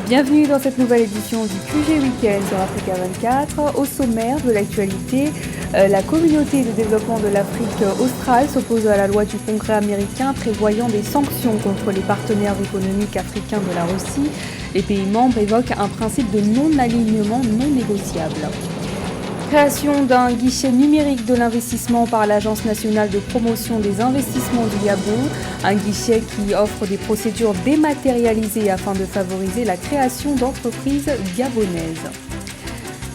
Bienvenue dans cette nouvelle édition du QG Week-end sur Africa 24. Au sommaire de l'actualité, la communauté de développement de l'Afrique australe s'oppose à la loi du Congrès américain prévoyant des sanctions contre les partenaires économiques africains de la Russie. Les pays membres évoquent un principe de non-alignement non négociable. Création d'un guichet numérique de l'investissement par l'Agence nationale de promotion des investissements du Gabon, un guichet qui offre des procédures dématérialisées afin de favoriser la création d'entreprises gabonaises.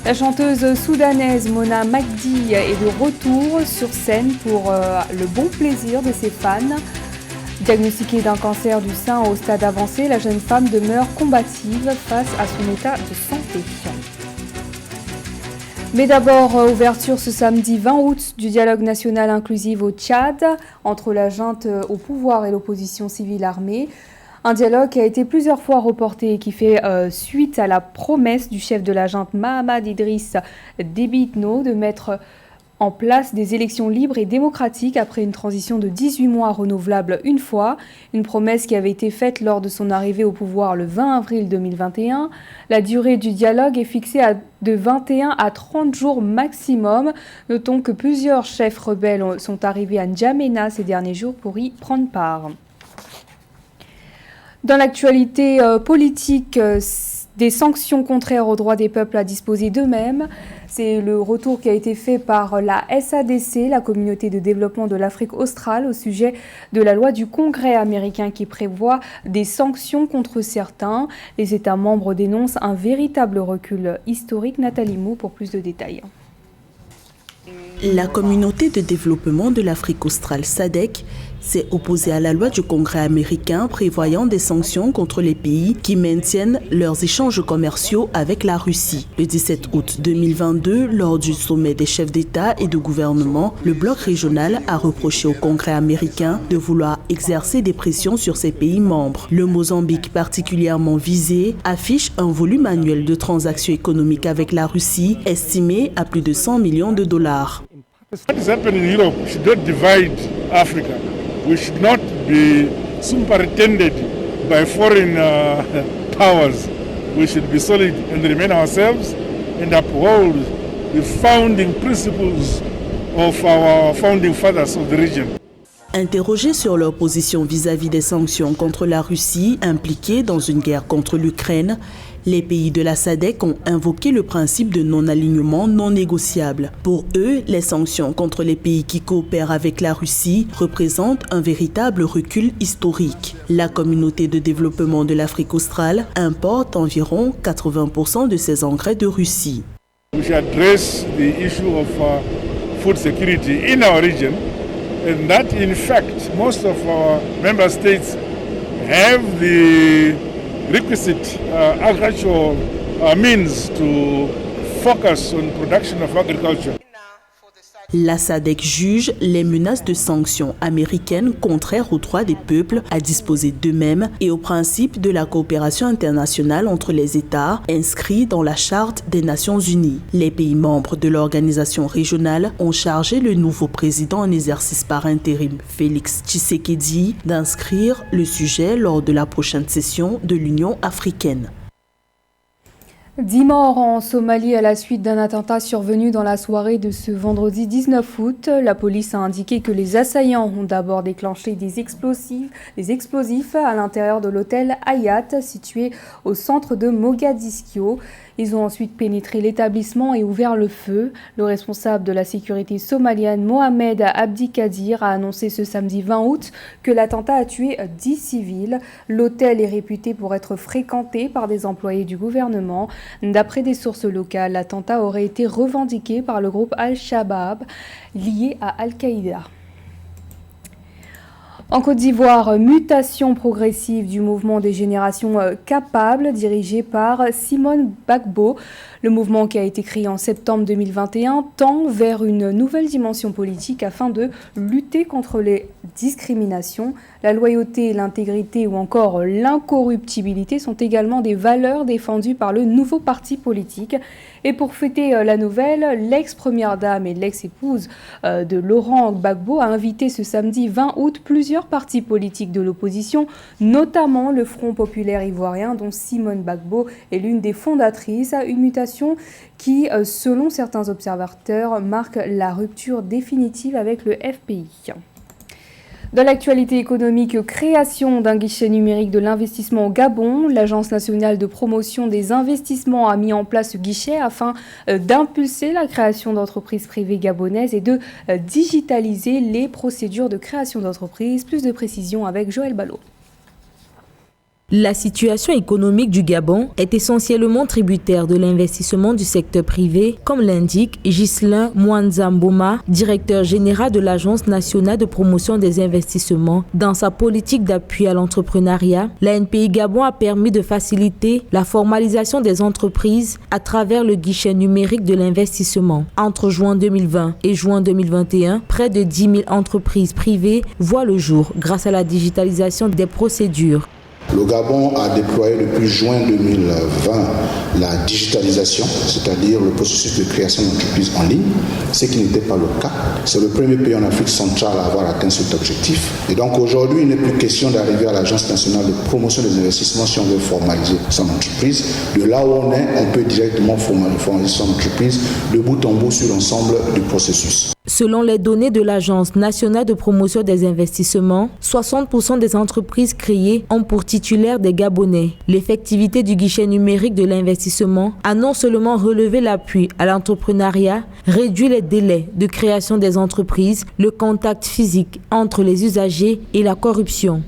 La chanteuse soudanaise Mona Magdi est de retour sur scène pour le bon plaisir de ses fans. Diagnostiquée d'un cancer du sein au stade avancé, la jeune femme demeure combative face à son état de santé. Mais d'abord, ouverture ce samedi 20 août du dialogue national inclusif au Tchad entre la junte au pouvoir et l'opposition civile armée. Un dialogue qui a été plusieurs fois reporté et qui fait suite à la promesse du chef de la junte Mahamad Idriss Déby Itno de mettre en place des élections libres et démocratiques après une transition de 18 mois renouvelable une fois, une promesse qui avait été faite lors de son arrivée au pouvoir le 20 avril 2021. La durée du dialogue est fixée de 21 à 30 jours maximum. Notons que plusieurs chefs rebelles sont arrivés à N'Djamena ces derniers jours pour y prendre part. Dans l'actualité politique, des sanctions contraires aux droits des peuples à disposer d'eux-mêmes. C'est le retour qui a été fait par la SADC, la communauté de développement de l'Afrique australe, au sujet de la loi du Congrès américain qui prévoit des sanctions contre certains. Les États membres dénoncent un véritable recul historique. Nathalie Mou pour plus de détails. La communauté de développement de l'Afrique australe SADC s'est opposée à la loi du Congrès américain prévoyant des sanctions contre les pays qui maintiennent leurs échanges commerciaux avec la Russie. Le 17 août 2022, lors du sommet des chefs d'État et de gouvernement, le bloc régional a reproché au Congrès américain de vouloir exercer des pressions sur ses pays membres. Le Mozambique, particulièrement visé, affiche un volume annuel de transactions économiques avec la Russie estimé à plus de 100 millions de dollars. What is happening in Europe should not divide Africa. We should not be superintended by foreign powers. We should be solid and remain ourselves and uphold the founding principles of our founding fathers of the region. Interrogés sur leur position vis-à-vis des sanctions contre la Russie impliquée dans une guerre contre l'Ukraine, les pays de la SADC ont invoqué le principe de non-alignement non négociable. Pour eux, les sanctions contre les pays qui coopèrent avec la Russie représentent un véritable recul historique. La communauté de développement de l'Afrique australe importe environ 80% de ses engrais de Russie. We should address the issue of food security in our region, and that in fact most of our member states have the requisite agricultural means to focus on production of agriculture. La SADC juge les menaces de sanctions américaines contraires aux droits des peuples à disposer d'eux-mêmes et au principe de la coopération internationale entre les États inscrits dans la Charte des Nations Unies. Les pays membres de l'organisation régionale ont chargé le nouveau président en exercice par intérim, Félix Tshisekedi, d'inscrire le sujet lors de la prochaine session de l'Union africaine. 10 morts en Somalie à la suite d'un attentat survenu dans la soirée de ce vendredi 19 août. La police a indiqué que les assaillants ont d'abord déclenché des explosifs à l'intérieur de l'hôtel Hayat, situé au centre de Mogadiscio. Ils ont ensuite pénétré l'établissement et ouvert le feu. Le responsable de la sécurité somalienne, Mohamed Abdikadir, a annoncé ce samedi 20 août que l'attentat a tué 10 civils. L'hôtel est réputé pour être fréquenté par des employés du gouvernement. D'après des sources locales, l'attentat aurait été revendiqué par le groupe Al-Shabaab, lié à Al-Qaïda. En Côte d'Ivoire, mutation progressive du mouvement des générations capables dirigé par Simone Gbagbo. Le mouvement qui a été créé en septembre 2021 tend vers une nouvelle dimension politique afin de lutter contre les discriminations. La loyauté, l'intégrité ou encore l'incorruptibilité sont également des valeurs défendues par le nouveau parti politique. Et pour fêter la nouvelle, l'ex-première dame et l'ex-épouse de Laurent Gbagbo a invité ce samedi 20 août plusieurs partis politiques de l'opposition, notamment le Front populaire ivoirien dont Simone Gbagbo est l'une des fondatrices, une mutation qui, selon certains observateurs, marque la rupture définitive avec le FPI. Dans l'actualité économique, création d'un guichet numérique de l'investissement au Gabon, l'Agence nationale de promotion des investissements a mis en place ce guichet afin d'impulser la création d'entreprises privées gabonaises et de digitaliser les procédures de création d'entreprises. Plus de précisions avec Joël Ballot. La situation économique du Gabon est essentiellement tributaire de l'investissement du secteur privé, comme l'indique Ghislain Mwanzamboma, directeur général de l'Agence nationale de promotion des investissements. Dans sa politique d'appui à l'entrepreneuriat, l'ANPI Gabon a permis de faciliter la formalisation des entreprises à travers le guichet numérique de l'investissement. Entre juin 2020 et juin 2021, près de 10 000 entreprises privées voient le jour grâce à la digitalisation des procédures. Le Gabon a déployé depuis juin 2020 la digitalisation, c'est-à-dire le processus de création d'entreprises en ligne, ce qui n'était pas le cas. C'est le premier pays en Afrique centrale à avoir atteint cet objectif. Et donc aujourd'hui, il n'est plus question d'arriver à l'Agence nationale de promotion des investissements si on veut formaliser son entreprise. De là où on est, on peut directement formaliser son entreprise de bout en bout sur l'ensemble du processus. Selon les données de l'Agence nationale de promotion des investissements, 60% des entreprises créées ont pour titulaires des Gabonais. L'effectivité du guichet numérique de l'investissement a non seulement relevé l'appui à l'entrepreneuriat, réduit les délais de création des entreprises, le contact physique entre les usagers et la corruption.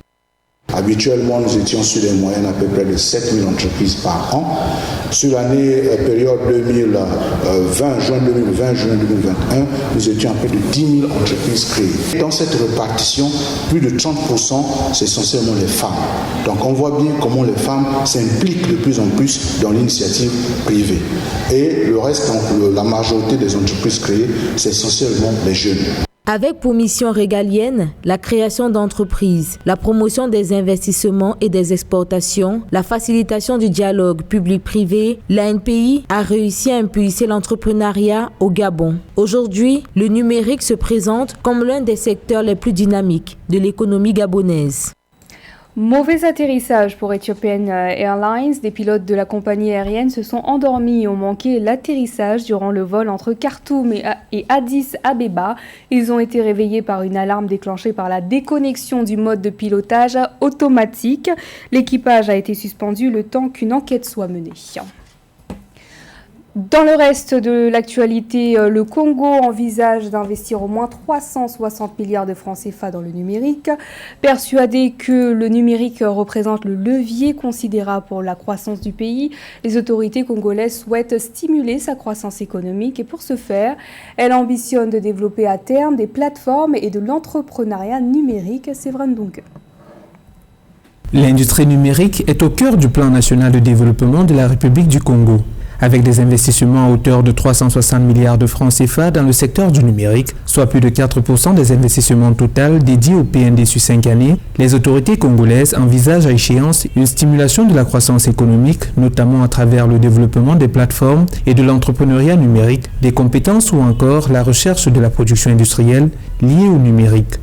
Habituellement, nous étions sur des moyennes à peu près de 7 000 entreprises par an. Sur l'année période 2020, juin 2020, juin 2021, nous étions à peu de 10 000 entreprises créées. Dans cette répartition, plus de 30%, c'est essentiellement les femmes. Donc on voit bien comment les femmes s'impliquent de plus en plus dans l'initiative privée. Et le reste, la majorité des entreprises créées, c'est essentiellement les jeunes. Avec pour mission régalienne la création d'entreprises, la promotion des investissements et des exportations, la facilitation du dialogue public-privé, l'ANPI a réussi à impulser l'entrepreneuriat au Gabon. Aujourd'hui, le numérique se présente comme l'un des secteurs les plus dynamiques de l'économie gabonaise. Mauvais atterrissage pour Ethiopian Airlines. Des pilotes de la compagnie aérienne se sont endormis et ont manqué l'atterrissage durant le vol entre Khartoum et Addis Abeba. Ils ont été réveillés par une alarme déclenchée par la déconnexion du mode de pilotage automatique. L'équipage a été suspendu le temps qu'une enquête soit menée. Dans le reste de l'actualité, le Congo envisage d'investir au moins 360 milliards de francs CFA dans le numérique. Persuadé que le numérique représente le levier considérable pour la croissance du pays, les autorités congolaises souhaitent stimuler sa croissance économique et pour ce faire, elles ambitionnent de développer à terme des plateformes et de l'entrepreneuriat numérique. Séverine Dunque. L'industrie numérique est au cœur du plan national de développement de la République du Congo. Avec des investissements à hauteur de 360 milliards de francs CFA dans le secteur du numérique, soit plus de 4% des investissements total dédiés au PND sur 5 années, les autorités congolaises envisagent à échéance une stimulation de la croissance économique, notamment à travers le développement des plateformes et de l'entrepreneuriat numérique, des compétences ou encore la recherche de la production industrielle liée au numérique.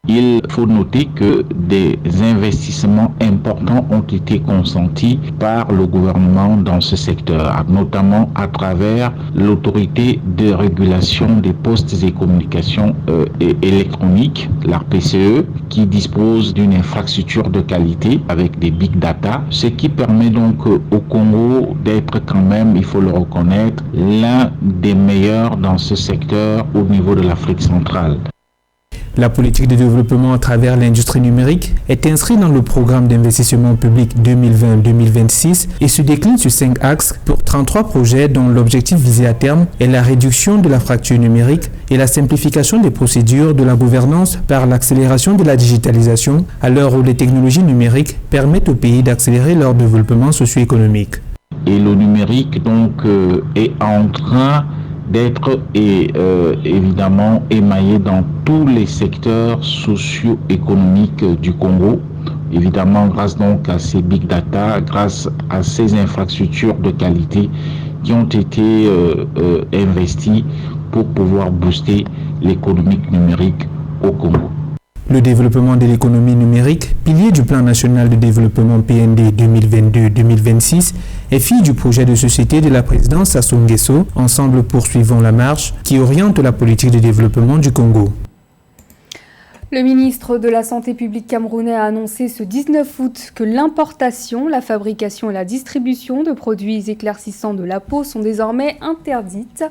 Il faut noter que des investissements importants ont été consentis par le gouvernement dans ce secteur, notamment à travers l'autorité de régulation des postes et communications électroniques, l'ARPCE, qui dispose d'une infrastructure de qualité avec des big data, ce qui permet donc au Congo d'être quand même, il faut le reconnaître, l'un des meilleurs dans ce secteur au niveau de l'Afrique centrale. La politique de développement à travers l'industrie numérique est inscrite dans le programme d'investissement public 2020-2026 et se décline sur 5 axes pour 33 projets dont l'objectif visé à terme est la réduction de la fracture numérique et la simplification des procédures de la gouvernance par l'accélération de la digitalisation à l'heure où les technologies numériques permettent aux pays d'accélérer leur développement socio-économique. Et le numérique donc est en train d'être évidemment émaillée dans tous les secteurs socio-économiques du Congo, évidemment grâce donc à ces big data, grâce à ces infrastructures de qualité qui ont été investies pour pouvoir booster l'économie numérique au Congo. Le développement de l'économie numérique, pilier du plan national de développement PND 2022-2026, est fille du projet de société de la présidence Sassou Nguesso, Ensemble poursuivons la marche, qui oriente la politique de développement du Congo. Le ministre de la Santé publique camerounais a annoncé ce 19 août que l'importation, la fabrication et la distribution de produits éclaircissants de la peau sont désormais interdites.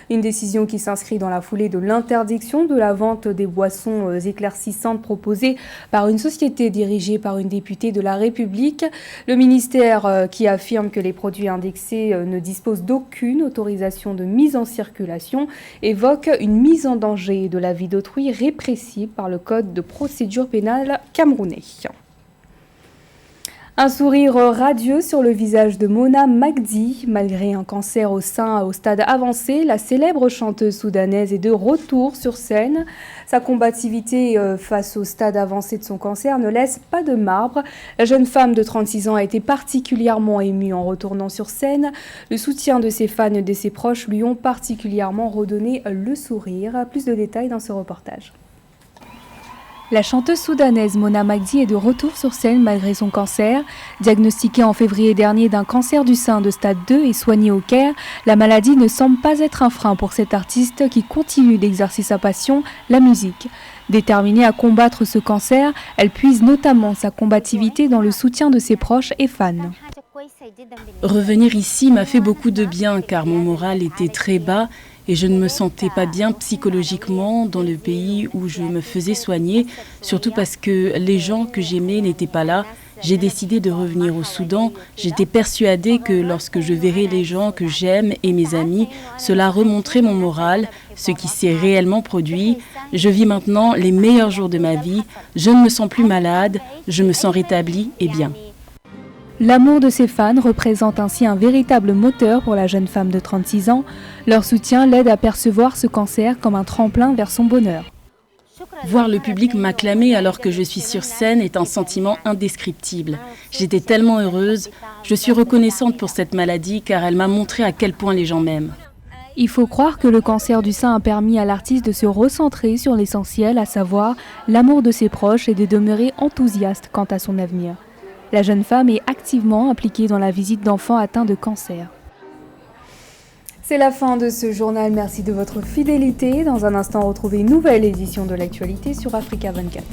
Une décision qui s'inscrit dans la foulée de l'interdiction de la vente des boissons éclaircissantes proposées par une société dirigée par une députée de la République. Le ministère qui affirme que les produits indexés ne disposent d'aucune autorisation de mise en circulation évoque une mise en danger de la vie d'autrui répressible par le Code de procédure pénale camerounais. Un sourire radieux sur le visage de Mona Magdi. Malgré un cancer au sein au stade avancé, la célèbre chanteuse soudanaise est de retour sur scène. Sa combativité face au stade avancé de son cancer ne laisse pas de marbre. La jeune femme de 36 ans a été particulièrement émue en retournant sur scène. Le soutien de ses fans et de ses proches lui ont particulièrement redonné le sourire. Plus de détails dans ce reportage. La chanteuse soudanaise Mona Magdi est de retour sur scène malgré son cancer. Diagnostiquée en février dernier d'un cancer du sein de stade 2 et soignée au Caire, la maladie ne semble pas être un frein pour cette artiste qui continue d'exercer sa passion, la musique. Déterminée à combattre ce cancer, elle puise notamment sa combativité dans le soutien de ses proches et fans. Revenir ici m'a fait beaucoup de bien car mon moral était très bas et je ne me sentais pas bien psychologiquement dans le pays où je me faisais soigner, surtout parce que les gens que j'aimais n'étaient pas là. J'ai décidé de revenir au Soudan. J'étais persuadée que lorsque je verrais les gens que j'aime et mes amis, cela remonterait mon moral, ce qui s'est réellement produit. Je vis maintenant les meilleurs jours de ma vie. Je ne me sens plus malade, je me sens rétablie et bien. L'amour de ses fans représente ainsi un véritable moteur pour la jeune femme de 36 ans. Leur soutien l'aide à percevoir ce cancer comme un tremplin vers son bonheur. Voir le public m'acclamer alors que je suis sur scène est un sentiment indescriptible. J'étais tellement heureuse. Je suis reconnaissante pour cette maladie car elle m'a montré à quel point les gens m'aiment. Il faut croire que le cancer du sein a permis à l'artiste de se recentrer sur l'essentiel, à savoir l'amour de ses proches et de demeurer enthousiaste quant à son avenir. La jeune femme est activement impliquée dans la visite d'enfants atteints de cancer. C'est la fin de ce journal. Merci de votre fidélité. Dans un instant, retrouvez une nouvelle édition de l'actualité sur Africa 24.